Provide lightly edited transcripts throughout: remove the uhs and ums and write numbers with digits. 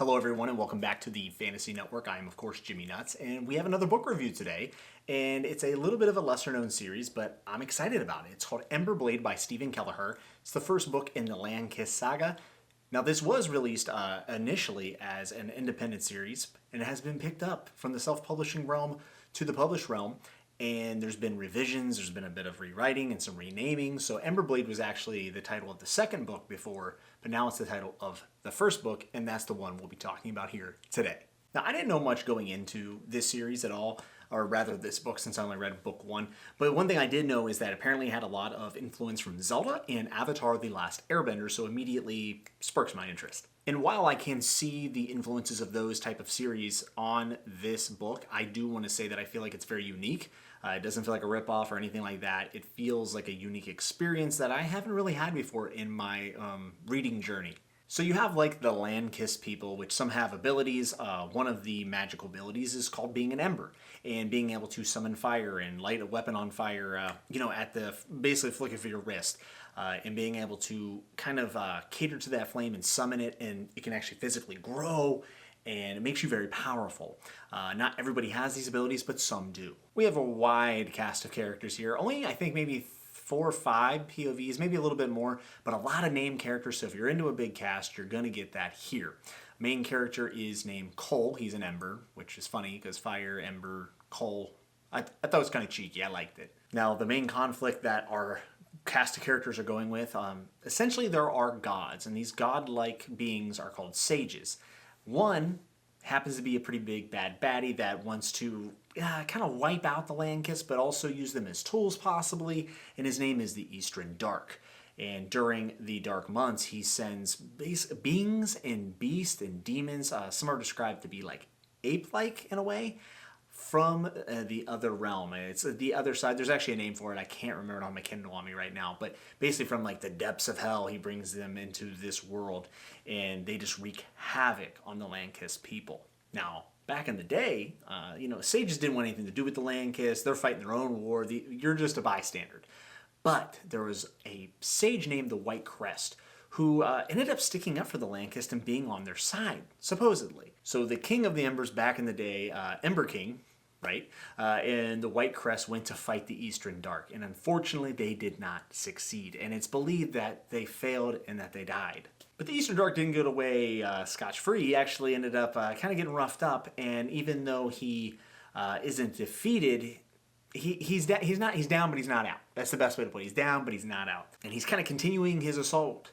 Hello everyone and welcome back to the Fantasy Network. I am of course Jimmy Nuts and we have another book review today, and it's a little bit of a lesser known series, but I'm excited about it. It's called Emberblade by Steven Kelliher. It's the first book in the Landkist Saga. Now this was released initially as an independent series, and it has been picked up from the self-publishing realm to the published realm, and there's been revisions, there's been a bit of rewriting and some renaming. So Emberblade was actually the title of the second book before, but now it's the title of the first book, and that's the one we'll be talking about here today. Now, I didn't know much going into this series at all, or rather this book, since I only read book one, but one thing I did know is that apparently it had a lot of influence from Zelda and Avatar: The Last Airbender, so immediately sparks my interest. And while I can see the influences of those type of series on this book, I do want to say that I feel like it's very unique. It doesn't feel like a ripoff or anything like that. It feels like a unique experience that I haven't really had before in my reading journey. So you have like the Landkist people, which some have abilities. One of the magical abilities is called being an ember, and being able to summon fire and light a weapon on fire, at the basically flick of your wrist, and being able to kind of cater to that flame and summon it, and it can actually physically grow, and it makes you very powerful. Not everybody has these abilities, but some do. We have a wide cast of characters here. Only, I think, maybe 4 or 5 POVs, maybe a little bit more, but a lot of named characters. So if you're into a big cast, you're going to get that here. Main character is named Cole. He's an ember, which is funny because fire, ember, coal. I thought it was kind of cheeky. I liked it. Now, the main conflict that our cast of characters are going with, essentially there are gods, and these godlike beings are called sages. One happens to be a pretty big bad baddie that wants to kind of wipe out the Landkist, but also use them as tools possibly, and his name is the Eastern Dark. And during the dark months, he sends beings and beasts and demons, some are described to be like ape-like in a way, from the other realm. It's the other side. There's actually a name for it. I can't remember it on my Kindle on me right now, but basically from like the depths of hell, he brings them into this world, and they just wreak havoc on the Landkist people. Now, back in the day, sages didn't want anything to do with the Landkist. They're fighting their own war. You're just a bystander. But there was a sage named the White Crest who ended up sticking up for the Landkist and being on their side, supposedly. So the king of the Embers back in the day, Ember King, right, and the White Crest went to fight the Eastern Dark, and unfortunately they did not succeed, and it's believed that they failed and that they died. But the Eastern Dark didn't get away scotch-free. He actually ended up kind of getting roughed up, and even though he isn't defeated, he's down, but he's not out. That's the best way to put it. He's down, but he's not out. And he's kind of continuing his assault,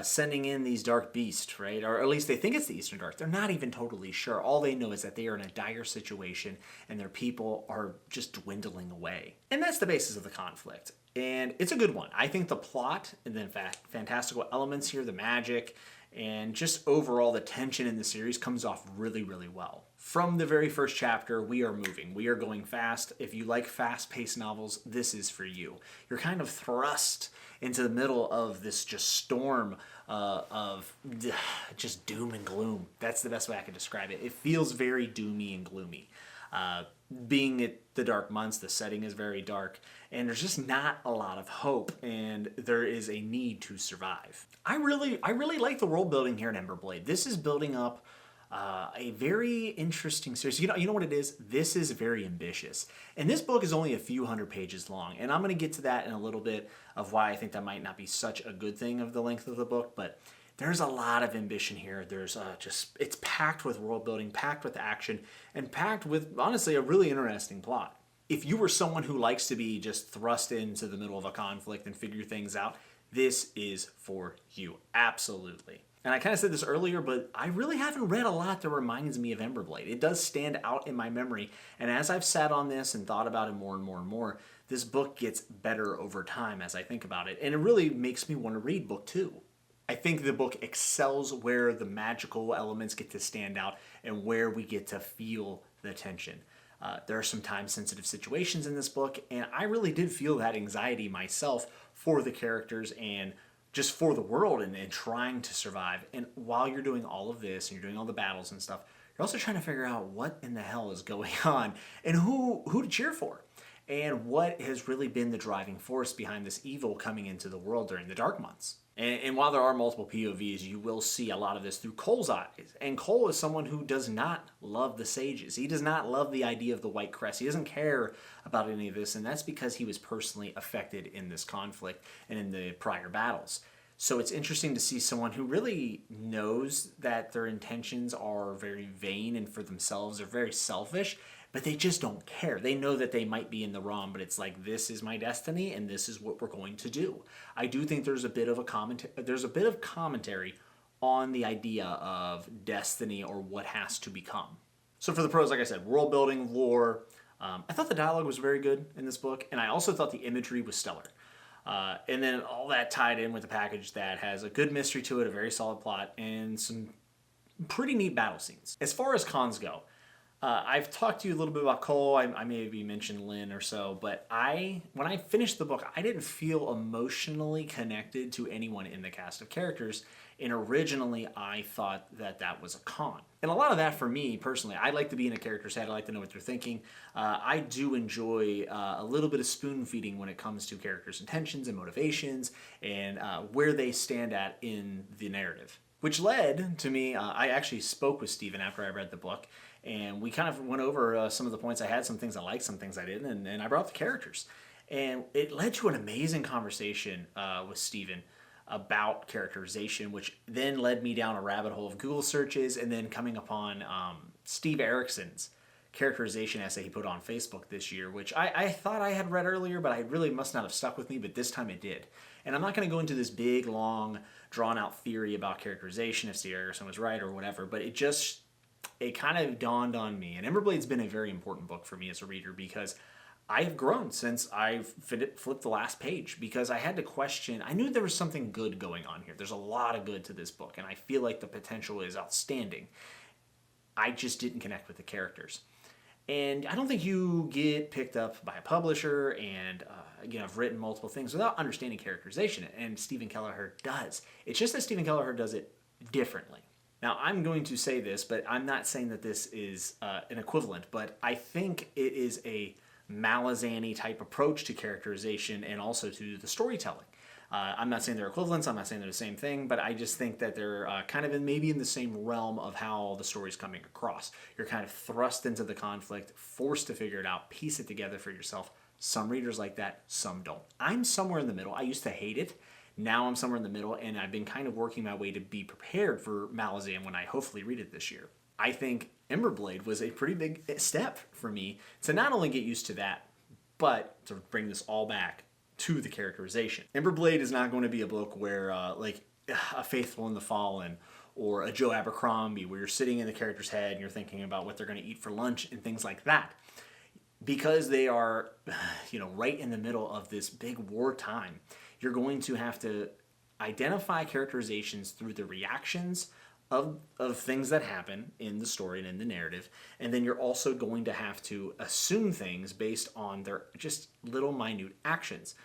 sending in these dark beasts, right? Or at least they think it's the Eastern Dark. They're not even totally sure. All they know is that they are in a dire situation and their people are just dwindling away. And that's the basis of the conflict. And it's a good one. I think the plot and the fantastical elements here, the magic, and just overall the tension in the series comes off really, really well. From the very first chapter, we are moving. We are going fast. If you like fast-paced novels, this is for you. You're kind of thrust into the middle of this just storm of just doom and gloom. That's the best way I could describe it. It feels very doomy and gloomy. Being at the dark months, the setting is very dark, and there's just not a lot of hope, and there is a need to survive. I really like the world building here in Emberblade. This is building up a very interesting series. You know what it is? This is very ambitious. And this book is only a few hundred pages long, and I'm going to get to that in a little bit of why I think that might not be such a good thing of the length of the book, but there's a lot of ambition here. There's it's packed with world building, packed with action, and packed with, honestly, a really interesting plot. If you were someone who likes to be just thrust into the middle of a conflict and figure things out, this is for you. Absolutely. And I kind of said this earlier, but I really haven't read a lot that reminds me of Emberblade. It does stand out in my memory, and as I've sat on this and thought about it more and more and more, this book gets better over time as I think about it, and it really makes me want to read book 2. I think the book excels where the magical elements get to stand out and where we get to feel the tension. There are some time-sensitive situations in this book, and I really did feel that anxiety myself for the characters and just for the world and trying to survive. And while you're doing all of this and you're doing all the battles and stuff, you're also trying to figure out what in the hell is going on and who to cheer for and what has really been the driving force behind this evil coming into the world during the dark months. And while there are multiple POVs, you will see a lot of this through Cole's eyes. And Cole is someone who does not love the sages. He does not love the idea of the White Crest. He doesn't care about any of this, and that's because he was personally affected in this conflict and in the prior battles. So it's interesting to see someone who really knows that their intentions are very vain and for themselves, they're very selfish, but they just don't care. They know that they might be in the wrong, but it's like, this is my destiny and this is what we're going to do. I do think there's a bit of commentary on the idea of destiny or what has to become. So for the pros, like I said, world building, lore, I thought the dialogue was very good in this book, and I also thought the imagery was stellar. And then all that tied in with a package that has a good mystery to it, a very solid plot, and some pretty neat battle scenes. As far as cons go, I've talked to you a little bit about Cole. I maybe mentioned Lynn or so, but when I finished the book, I didn't feel emotionally connected to anyone in the cast of characters, and originally I thought that was a con. And a lot of that for me personally, I like to be in a character's head. I like to know what they're thinking. I do enjoy a little bit of spoon feeding when it comes to characters' intentions and motivations and where they stand at in the narrative. Which led to me, I actually spoke with Steven after I read the book, and we kind of went over some of the points I had, some things I liked, some things I didn't, and I brought up the characters. And it led to an amazing conversation with Steven about characterization, which then led me down a rabbit hole of Google searches and then coming upon Steve Erickson's characterization essay he put on Facebook this year, which I thought I had read earlier, but I really must not have stuck with me, but this time it did. And I'm not going to go into this big, long, drawn-out theory about characterization, if Steve Erickson was right or whatever, but it kind of dawned on me. And Emberblade's been a very important book for me as a reader because I've grown since I've flipped the last page, because I had to question. I knew there was something good going on here. There's a lot of good to this book, and I feel like the potential is outstanding. I just didn't connect with the characters. And I don't think you get picked up by a publisher, and I've written multiple things without understanding characterization, and Steven Kelliher does. It's just that Steven Kelliher does it differently. Now, I'm going to say this, but I'm not saying that this is an equivalent, but I think it is a Malazan-y type approach to characterization and also to the storytelling. I'm not saying they're equivalents, I'm not saying they're the same thing, but I just think that they're kind of maybe in the same realm of how the story's coming across. You're kind of thrust into the conflict, forced to figure it out, piece it together for yourself. Some readers like that, some don't. I'm somewhere in the middle. I used to hate it. Now I'm somewhere in the middle, and I've been kind of working my way to be prepared for Malazan when I hopefully read it this year. I think Emberblade was a pretty big step for me to not only get used to that, but to bring this all back to the characterization. Emberblade is not going to be a book where, like A Faithful and the Fallen or a Joe Abercrombie, where you're sitting in the character's head and you're thinking about what they're going to eat for lunch and things like that. Because they are, right in the middle of this big wartime, you're going to have to identify characterizations through the reactions of things that happen in the story and in the narrative, and then you're also going to have to assume things based on their just little minute actions.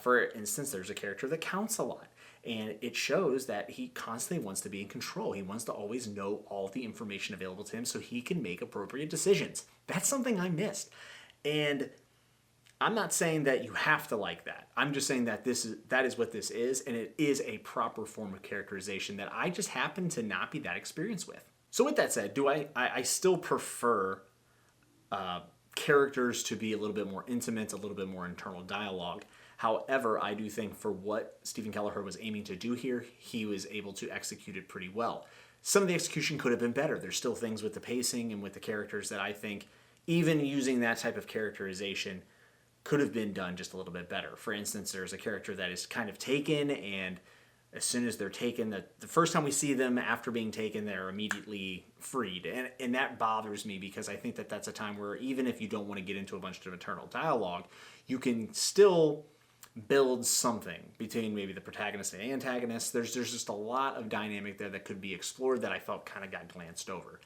For instance, there's a character that counts a lot, and it shows that he constantly wants to be in control. He wants to always know all the information available to him so he can make appropriate decisions. That's something I missed. And I'm not saying that you have to like that. I'm just saying that that is what this is, and it is a proper form of characterization that I just happen to not be that experienced with. So with that said, I still prefer characters to be a little bit more intimate, a little bit more internal dialogue. However, I do think for what Steven Kelliher was aiming to do here, he was able to execute it pretty well. Some of the execution could have been better. There's still things with the pacing and with the characters that I think, even using that type of characterization, could have been done just a little bit better. For instance, there's a character that is kind of taken, and as soon as they're taken, the first time we see them after being taken, they're immediately freed. And that bothers me, because I think that that's a time where even if you don't want to get into a bunch of internal dialogue, you can still build something between maybe the protagonist and antagonist. There's just a lot of dynamic there that could be explored that I felt kind of got glanced over.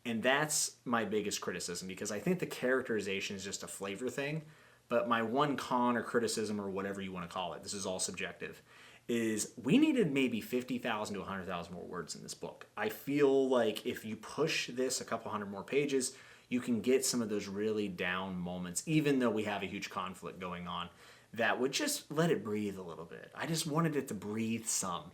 And that's my biggest criticism, because I think the characterization is just a flavor thing. But my one con or criticism, or whatever you want to call it, this is all subjective, is we needed maybe 50,000 to 100,000 more words in this book. I feel like if you push this a couple hundred more pages, you can get some of those really down moments, even though we have a huge conflict going on. that would just let it breathe a little bit. I just wanted it to breathe some.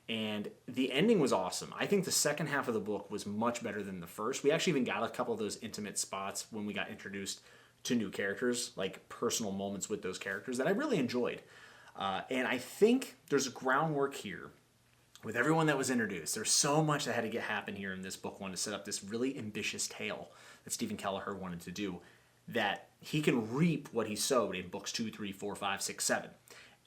And the ending was awesome. I think the second half of the book was much better than the first. We actually even got a couple of those intimate spots when we got introduced to new characters, like personal moments with those characters that I really enjoyed. And I think there's a groundwork here with everyone that was introduced. There's so much that had to happen here in this book one to set up this really ambitious tale that Steven Kelliher wanted to do, that he can reap what he sowed in books 2, 3, 4, 5, 6, 7.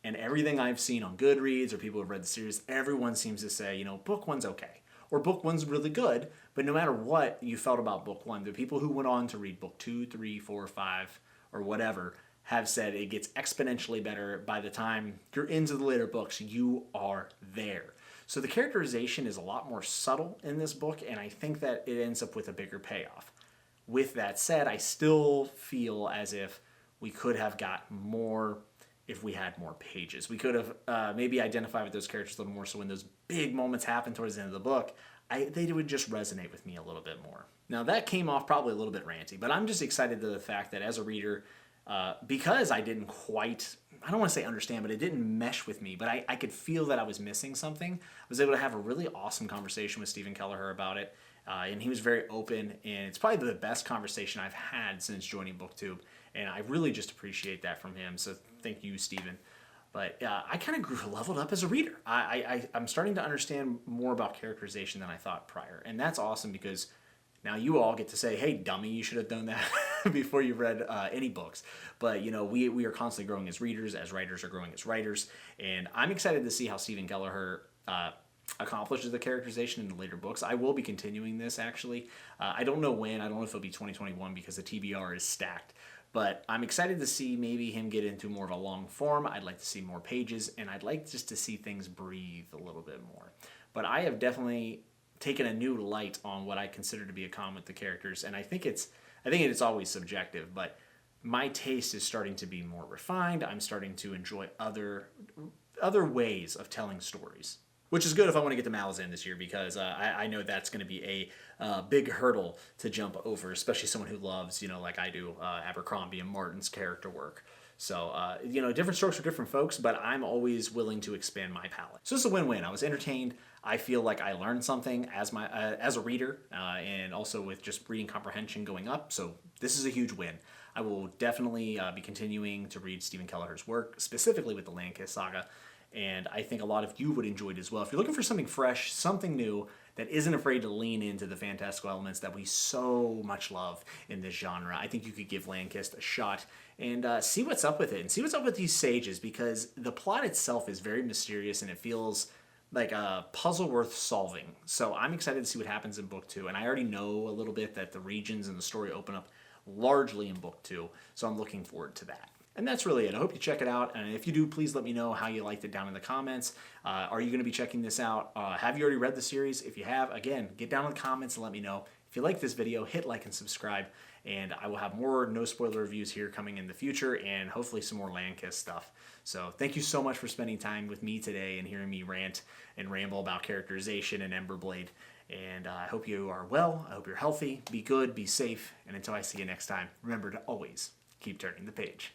And everything I've seen on Goodreads or people who've read the series, everyone seems to say, book one's okay. Or book one's really good, but no matter what you felt about book one, the people who went on to read book 2, 3, 4, 5, or whatever have said it gets exponentially better by the time you're into the later books. You are there. So the characterization is a lot more subtle in this book, and I think that it ends up with a bigger payoff. With that said, I still feel as if we could have got more if we had more pages. We could have maybe identified with those characters a little more, so when those big moments happen towards the end of the book, they would just resonate with me a little bit more. Now that came off probably a little bit ranty, but I'm just excited to the fact that as a reader, because I didn't quite, I don't want to say understand, but it didn't mesh with me, but I could feel that I was missing something. I was able to have a really awesome conversation with Steven Kelliher about it, and he was very open, and it's probably the best conversation I've had since joining BookTube, and I really just appreciate that from him, so thank you, Steven. But I kind of leveled up as a reader. I'm starting to understand more about characterization than I thought prior, and that's awesome because now you all get to say, hey, dummy, you should have done that before you read any books. But, we are constantly growing as readers, as writers are growing as writers. And I'm excited to see how Steven Kelliher accomplishes the characterization in the later books. I will be continuing this, actually. I don't know when. I don't know if it'll be 2021 because the TBR is stacked. But I'm excited to see maybe him get into more of a long form. I'd like to see more pages, and I'd like just to see things breathe a little bit more. But I have definitely taken a new light on what I consider to be a con with the characters, and I think it's always subjective, but my taste is starting to be more refined. I'm starting to enjoy other ways of telling stories, which is good if I want to get to Malazan this year, because I know that's going to be a big hurdle to jump over, especially someone who loves, like I do, Abercrombie and Martin's character work. So, different strokes for different folks, but I'm always willing to expand my palette. So it's a win-win. I was entertained. I feel like I learned something as a reader, and also with just reading comprehension going up. So this is a huge win. I will definitely be continuing to read Steven Kelliher's work, specifically with the Landkist Saga, and I think a lot of you would enjoy it as well. If you're looking for something fresh, something new, that isn't afraid to lean into the fantastical elements that we so much love in this genre, I think you could give Landkist a shot and see what's up with it, and see what's up with these sages, because the plot itself is very mysterious and it feels like a puzzle worth solving. So I'm excited to see what happens in book 2, and I already know a little bit that the regions and the story open up largely in book 2, so I'm looking forward to that. And that's really it. I hope you check it out. And if you do, please let me know how you liked it down in the comments. Are you going to be checking this out? Have you already read the series? If you have, again, get down in the comments and let me know. If you like this video, hit like and subscribe. And I will have more no spoiler reviews here coming in the future, and hopefully some more Landkist stuff. So thank you so much for spending time with me today and hearing me rant and ramble about characterization and Emberblade. And I hope you are well. I hope you're healthy. Be good. Be safe. And until I see you next time, remember to always keep turning the page.